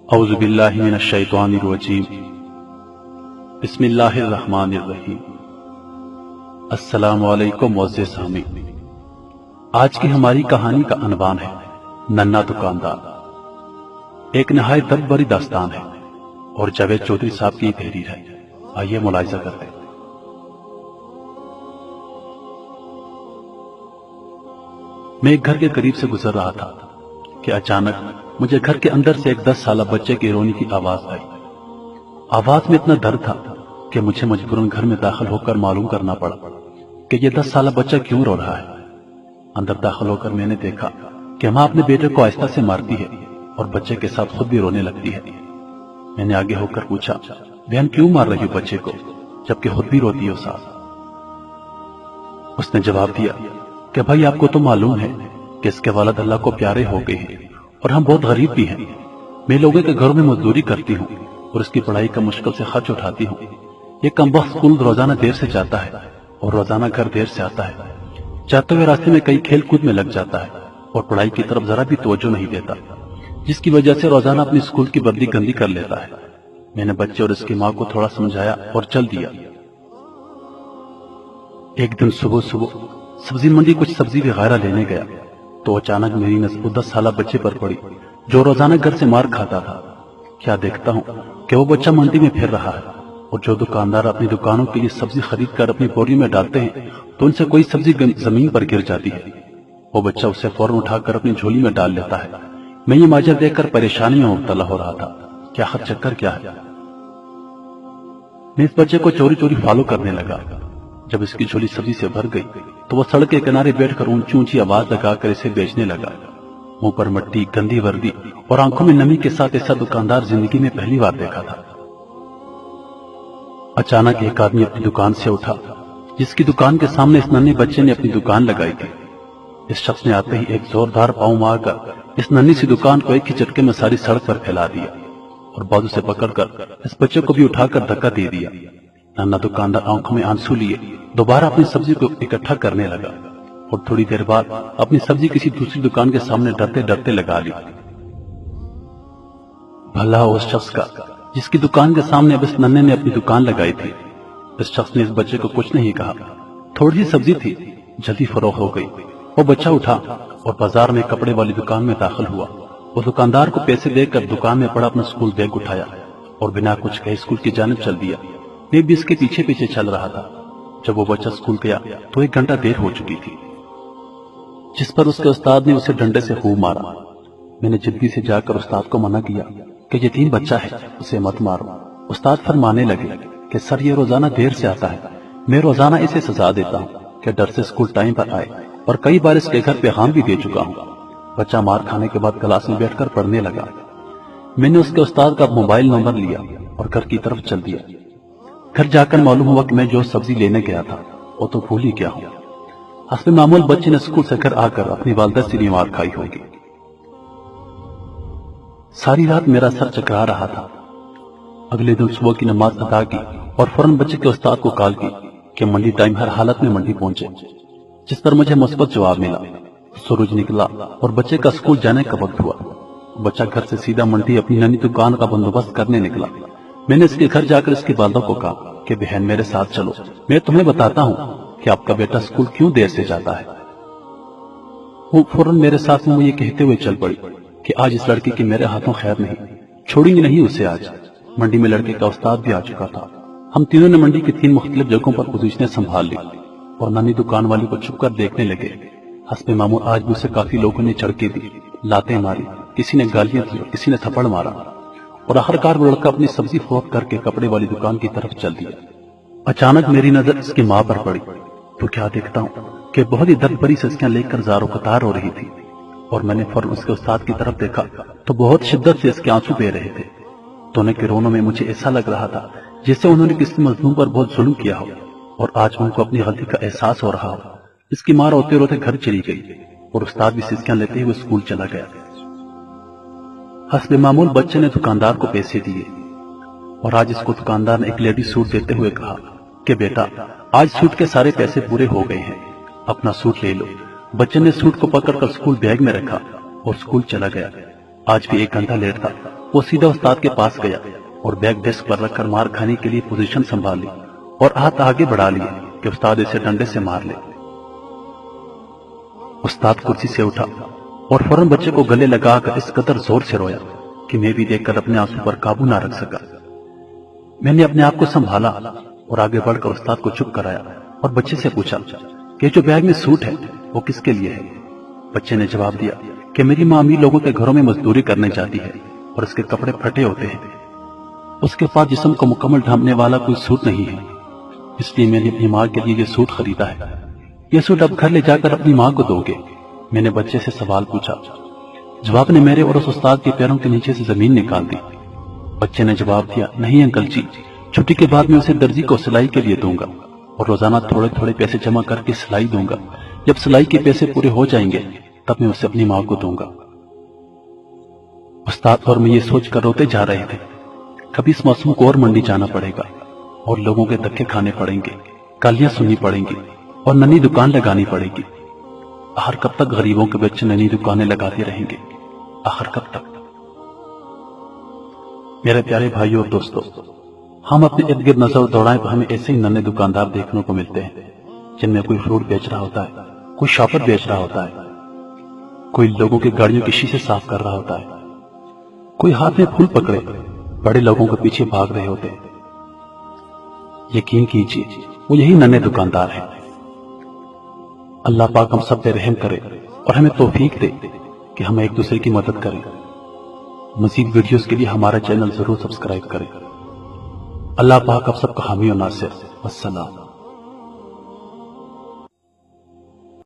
اعوذ باللہ من الشیطان الرجیم بسم اللہ الرحمن الرحیم۔ السلام علیکم معزز سامعین، آج کی ہماری کہانی کا عنوان ہے ننھا دکاندار۔ ایک نہایت درد بھری داستان ہے اور جاوید چودھری صاحب کی تحریر ہے۔ آئیے ملاحظہ کرتے ہیں۔ میں ایک گھر کے قریب سے گزر رہا تھا کہ اچانک مجھے گھر کے اندر سے ایک 10 سالہ بچے کے رونے کی آواز آئی۔ آواز میں اتنا درد تھا کہ مجھے مجبوراً گھر میں داخل ہو کر معلوم کرنا پڑا کہ یہ 10 سالہ بچہ کیوں رو رہا ہے۔ اندر داخل ہو کر میں نے دیکھا کہ ماں اپنے بیٹے کو آہستہ سے مارتی ہے اور بچے کے ساتھ خود بھی رونے لگتی ہے۔ میں نے آگے ہو کر پوچھا، بہن کیوں مار رہی ہو بچے کو جبکہ خود بھی روتی ہو ساتھ؟ اس نے جواب دیا کہ بھائی آپ کو تو معلوم ہے کہ اس کے والد اللہ کو پیارے ہو گئے ہیں اور ہم بہت غریب بھی ہیں۔ میں لوگوں کے گھروں میں مزدوری کرتی ہوں اور اس کی پڑھائی کا مشکل سے خرچ اٹھاتی ہوں۔ یہ کمبخت اسکول روزانہ دیر سے جاتا ہے اور روزانہ گھر دیر سے آتا ہے۔ جاتے ہوئے راستے میں کئی کھیل کود میں لگ جاتا ہے اور پڑھائی کی طرف ذرا بھی توجہ نہیں دیتا، جس کی وجہ سے روزانہ اپنی اسکول کی وردی گندی کر لیتا ہے۔ میں نے بچے اور اس کی ماں کو تھوڑا سمجھایا اور چل دیا۔ ایک دن صبح سبزی منڈی کچھ سبزی وغیرہ لینے گیا تو اچانک میری نظر 10 سالہ بچے پر پڑی جو روزانہ گھر سے مار کھاتا تھا۔ کیا دیکھتا ہوں کہ وہ بچہ منڈی میں پھر رہا ہے اور جو دکاندار اپنی دکانوں کے لیے سبزی خرید کر اپنی بوریوں میں ڈالتے ہیں تو ان سے کوئی سبزی زمین پر گر جاتی ہے۔ وہ بچہ اسے فوراً اٹھا کر اپنی جھولی میں ڈال لیتا ہے۔ میں یہ منظر دیکھ کر پریشانی میں مبتلا ہو رہا تھا کہ آخر چکر کیا ہے۔ میں اس بچے کو چوری چوری فالو کرنے لگا۔ جب اس کی جھولی سبزی سے بھر گئی تو وہ سڑک کے کنارے بیٹھ کر اونچی اونچی آواز لگا کر اسے بیچنے لگا۔ منہ پر مٹی، گندی وردی اور آنکھوں میں نمی کے ساتھ ایسا دکاندار زندگی میں پہلی بار دیکھا تھا۔ اچانک ایک آدمی اپنی دکان سے اٹھا جس کی دکان کے سامنے اس ننھے بچے نے اپنی دکان لگائی تھی۔ اس شخص نے آتے ہی ایک زوردار پاؤں مار کر اس ننھی سی دکان کو ایک ہی جھٹکے میں ساری سڑک پر پھیلا دیا اور بازو سے پکڑ کر اس بچے کو بھی اٹھا کر دھکا دے دیا۔ ننھا دکاندار آنکھوں میں آنسو لیے دوبارہ اپنی سبزی کو اکٹھا کرنے لگا اور تھوڑی دیر بعد اپنی سبزی کسی دوسری دکان کے سامنے ڈرتے ڈرتے لگا لی۔ بھلا اس شخص کا جس کی دکان کے سامنے اب اس ننھے نے اپنی دکان لگائی تھی۔ اس شخص نے اس بچے کو کچھ نہیں کہا۔ تھوڑی سی سبزی تھی، جلدی فروخت ہو گئی۔ وہ بچہ اٹھا اور بازار میں کپڑے والی دکان میں داخل ہوا۔ وہ دکاندار کو پیسے دے کر دکان میں پڑا اپنا اسکول بیگ اٹھایا اور بنا کچھ کہے اسکول کی جانب چل دیا۔ میں بھی اس کے پیچھے پیچھے چل رہا تھا۔ جب وہ بچہ اسکول گیا تو 1 گھنٹہ دیر ہو چکی تھی، جس پر اس کے استاد نے اسے ڈنڈے سے خوب مارا۔ میں نے جلدی سے جا کر استاد کو منع کیا کہ یتیم بچہ ہے، اسے مت مارو۔ استاد فرمانے لگے کہ سر یہ روزانہ دیر سے آتا ہے، میں روزانہ اسے سزا دیتا ہوں کہ ڈر سے اسکول ٹائم پر آئے اور کئی بار اس کے گھر پیغام بھی دے چکا ہوں۔ بچہ مار کھانے کے بعد کلاس میں بیٹھ کر پڑھنے لگا۔ میں نے اس کے استاد کا موبائل نمبر لیا اور گھر کی طرف چل دیا۔ گھر جا کر معلوم ہوا کہ میں جو سبزی لینے گیا تھا وہ تو بھول ہی گیا ہوں۔ حسب معمول بچے نے اسکول سے گھر آ کر اپنی والدہ سے بھی مار کھائی ہوگی۔ ساری رات میرا سر چکرا رہا تھا۔ اگلے دن صبح کی نماز ادا کی اور فوراً بچے کے استاد کو کال کی کہ منڈی ٹائم ہر حالت میں منڈی پہنچے، جس پر مجھے مثبت جواب ملا۔ سورج نکلا اور بچے کا اسکول جانے کا وقت ہوا۔ بچہ گھر سے سیدھا منڈی اپنی ننھی دکان کا بندوبست کرنے نکلا۔ میں نے اس کے گھر جا کر اس کی والدہ کو کہا کہ بہن میرے ساتھ چلو، میں تمہیں بتاتا ہوں کہ آپ کا بیٹا اسکول کیوں دیر سے جاتا ہے۔ وہ فوراً میرے ساتھ وہ یہ کہتے ہوئے چل پڑی کہ آج اس لڑکی کی میرے ہاتھوں خیر نہیں، چھوڑیں گے نہیں اسے آج۔ منڈی میں لڑکے کا استاد بھی آ چکا تھا۔ ہم تینوں نے منڈی کی 3 مختلف جگہوں پر پوزیشنیں سنبھال لی اور ننھی دکان والی کو چھپ کر دیکھنے لگے۔ حسب معمول آج بھی اسے کافی لوگوں نے جھڑکیں دی، لاتیں ماری، کسی نے گالیاں دی اور کسی نے تھپڑ مارا اور آخرکار وہ لڑکا اپنی سبزی فروخت کر کے کپڑے والی دکان کی طرف چل دیا۔ اچانک میری نظر اس کی ماں پر پڑی تو کیا دیکھتا ہوں کہ بہت ہی درد بھری سسکیاں لے کر زار و قطار ہو رہی تھی اور میں نے فوراً اس کے استاد کی طرف دیکھا تو بہت شدت سے اس کے آنسو بہہ رہے تھے۔ دونوں کے رونوں میں مجھے ایسا لگ رہا تھا جیسے انہوں نے کسی مظلوم پر بہت ظلم کیا ہو اور آج ان کو اپنی غلطی کا احساس ہو رہا ہو۔ اس کی ماں روتے روتے گھر چلی گئی اور استاد بھی سسکیاں لیتے ہوئے اسکول چلا گیا۔ حسب معمول بچے نے دکاندار کو پیسے دیے اور آج اس کو دکاندار نے ایک لیڈی سوٹ دیتے ہوئے کہا کہ بیٹا آج سوٹ کے سارے پیسے پورے ہو گئے ہیں، اپنا سوٹ لے لو۔ بچے نے سوٹ کو پکڑ کر اسکول بیگ میں رکھا اور اسکول چلا گیا۔ آج بھی 1 گھنٹہ لیٹ تھا۔ وہ سیدھا استاد کے پاس گیا اور بیگ ڈیسک پر رکھ کر مار کھانے کے لیے پوزیشن سنبھال لی اور ہاتھ آگے بڑھا لیے کہ استاد اسے ڈنڈے سے مار لے۔ استاد کرسی سے اٹھا اور فوراً بچے کو گلے لگا کر اس قدر زور سے رویا کہ میں بھی دیکھ کر اپنے آنسو پر قابو نہ رکھ سکا۔ میں نے اپنے آپ کو سنبھالا اور آگے بڑھ کر استاد کو چپ کرایا اور بچے سے پوچھا کہ جو بیگ میں سوٹ ہے وہ کس کے لیے ہے؟ بچے نے جواب دیا کہ میری ماں امیر لوگوں کے گھروں میں مزدوری کرنے جاتی ہے اور اس کے کپڑے پھٹے ہوتے ہیں، اس کے پاس جسم کو مکمل ڈھانپنے والا کوئی سوٹ نہیں ہے، اس لیے میں نے اپنی ماں کے لیے یہ سوٹ خریدا ہے۔ یہ سوٹ اب گھر لے جا کر اپنی ماں کو دو گے؟ میں نے بچے سے سوال پوچھا۔ جواب نے میرے اور اس استاد کے پیروں کے نیچے سے زمین نکال دی۔ بچے نے جواب دیا، نہیں انکل جی، چھٹی کے بعد میں اسے درزی کو سلائی کے لیے دوں گا اور روزانہ تھوڑے تھوڑے پیسے جمع کر کے سلائی دوں گا، جب سلائی کے پیسے پورے ہو جائیں گے تب میں اسے اپنی ماں کو دوں گا۔ استاد اور میں یہ سوچ کر روتے جا رہے تھے، کبھی اس معصوم کو اور منڈی جانا پڑے گا اور لوگوں کے دھکے کھانے پڑیں گے، گالیاں سننی پڑیں گی اور ننھی دکان لگانی پڑے گی۔ آخر کب تک غریبوں کے بچے ننھی دکانیں لگاتے رہیں گے؟ آخر کب تک؟ میرے پیارے بھائیوں اور دوستوں، ہم اپنے ارد گرد نظر دوڑائیں تو ہمیں ایسے ہی ننھے دکاندار دیکھنے کو ملتے ہیں جن میں کوئی فروٹ بیچ رہا ہوتا ہے، کوئی شاپر بیچ رہا ہوتا ہے، کوئی لوگوں کی گاڑیوں کے شیشے صاف کر رہا ہوتا ہے، کوئی ہاتھ میں پھول پکڑے بڑے لوگوں کے پیچھے بھاگ رہے ہوتے ہیں۔ یقین کیجیے وہ یہی ننھے دکاندار ہیں۔ اللہ پاک ہم سب پہ رحم کرے اور ہمیں توفیق دے کہ ہم ایک دوسرے کی مدد کریں۔ مزید ویڈیوز کے لیے ہمارا چینل ضرور سبسکرائب کریں۔ اللہ پاک آپ سب کا حامی و ناصر۔ والسلام۔